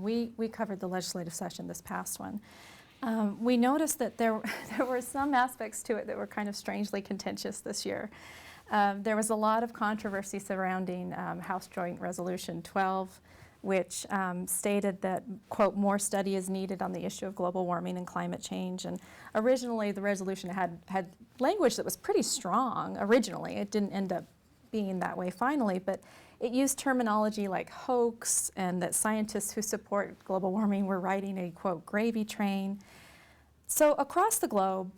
We covered the legislative session, this past one. We noticed that there were some aspects to it that were kind of strangely contentious this year. There was a lot of controversy surrounding House Joint Resolution 12, which stated that, quote, more study is needed on the issue of global warming and climate change. And originally the resolution had language that was pretty strong originally. It didn't end up being that way finally, but it used terminology like hoax, and that scientists who support global warming were riding a, quote, gravy train. So across the globe,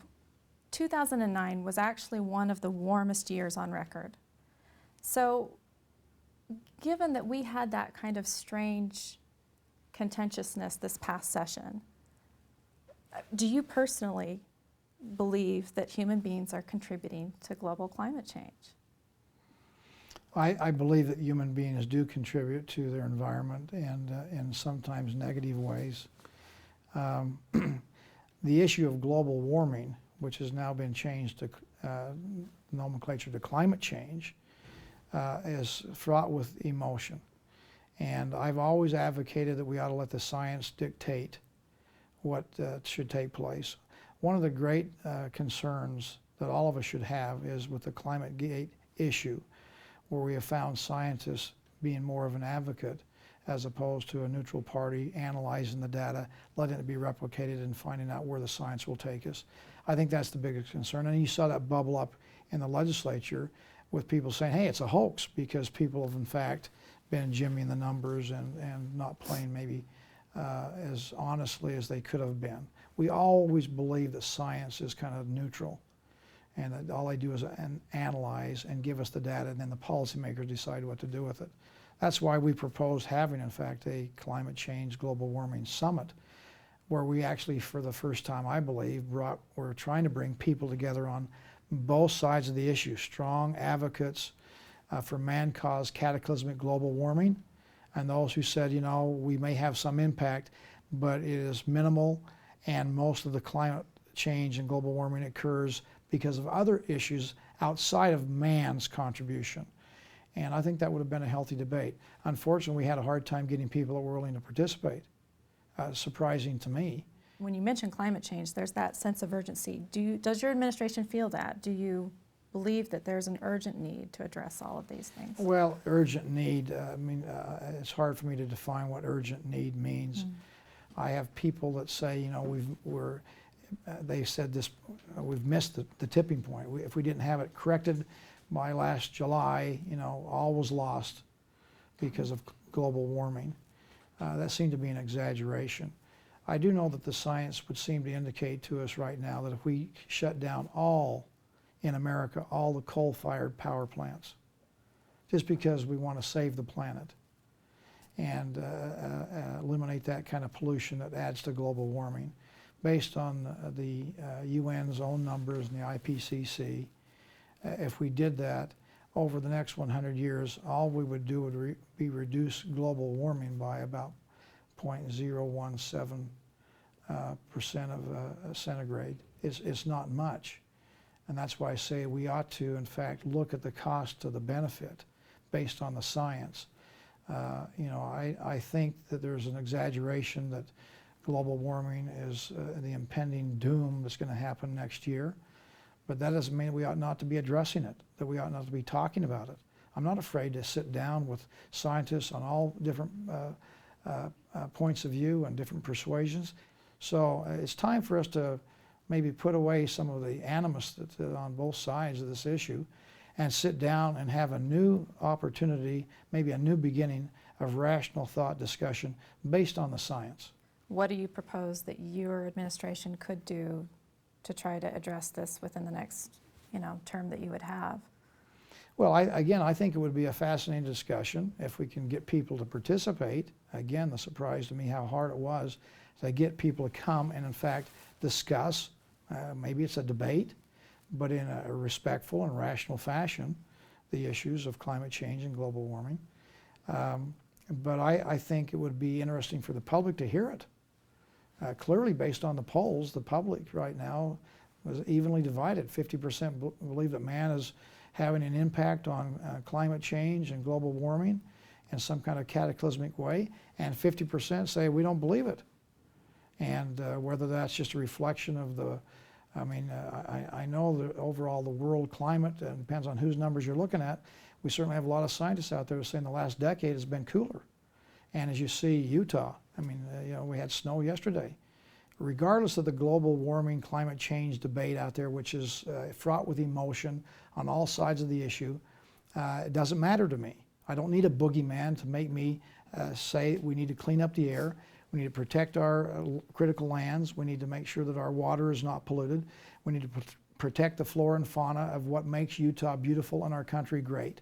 2009 was actually one of the warmest years on record. So given that we had that kind of strange contentiousness this past session, do you personally believe that human beings are contributing to global climate change? I believe that human beings do contribute to their environment, and in sometimes negative ways. The issue of global warming, which has now been changed to nomenclature to climate change, is fraught with emotion. And I've always advocated that we ought to let the science dictate what should take place. One of the great concerns that all of us should have is with the climate gate issue, where we have found scientists being more of an advocate as opposed to a neutral party analyzing the data, letting it be replicated, and finding out where the science will take us. I think that's the biggest concern. And you saw that bubble up in the legislature with people saying, hey, it's a hoax, because people have in fact been jimmying the numbers and not playing maybe as honestly as they could have been. We always believe that science is kind of neutral, and that all they do is analyze and give us the data, and then the policymakers decide what to do with it. That's why we proposed having, in fact, a climate change global warming summit, where we actually, for the first time, I believe, we're trying to bring people together on both sides of the issue, strong advocates for man-caused cataclysmic global warming, and those who said, you know, we may have some impact, but it is minimal, and most of the climate change and global warming occurs because of other issues outside of man's contribution. And I think that would have been a healthy debate. Unfortunately, we had a hard time getting people that were willing to participate, surprising to me. When you mention climate change, there's that sense of urgency. Does your administration feel that? Do you believe that there's an urgent need to address all of these things? Well, urgent need, it's hard for me to define what urgent need means. I have people that say, you know, they said this, we've missed the tipping point. If we didn't have it corrected by last July, you know, all was lost because of global warming. That seemed to be an exaggeration. I do know that the science would seem to indicate to us right now that if we shut down in America, all the coal-fired power plants, just because we want to save the planet and eliminate that kind of pollution that adds to global warming, based on the UN's own numbers and the IPCC, if we did that, over the next 100 years, all we would do would be reduce global warming by about 0.017% of centigrade. It's not much. And that's why I say we ought to, in fact, look at the cost to the benefit based on the science. You know, I think that there's an exaggeration that global warming is the impending doom that's going to happen next year. But that doesn't mean we ought not to be addressing it, that we ought not to be talking about it. I'm not afraid to sit down with scientists on all different points of view and different persuasions. So it's time for us to maybe put away some of the animus that's on both sides of this issue and sit down and have a new opportunity, maybe a new beginning of rational thought discussion based on the science. What do you propose that your administration could do to try to address this within the next, term that you would have? Well, I think it would be a fascinating discussion if we can get people to participate. Again, the surprise to me how hard it was to get people to come and, in fact, discuss. Maybe it's a debate, but in a respectful and rational fashion, the issues of climate change and global warming. But I think it would be interesting for the public to hear it. Clearly, based on the polls, the public right now was evenly divided. 50% believe that man is having an impact on climate change and global warming, in some kind of cataclysmic way, and 50% say we don't believe it. And whether that's just a reflection of the, I know that overall the world climate, depends on whose numbers you're looking at. We certainly have a lot of scientists out there saying the last decade has been cooler. And as you see, Utah, we had snow yesterday. Regardless of the global warming, climate change debate out there, which is fraught with emotion on all sides of the issue, it doesn't matter to me. I don't need a boogeyman to make me say we need to clean up the air, we need to protect our critical lands, we need to make sure that our water is not polluted, we need to protect the flora and fauna of what makes Utah beautiful and our country great.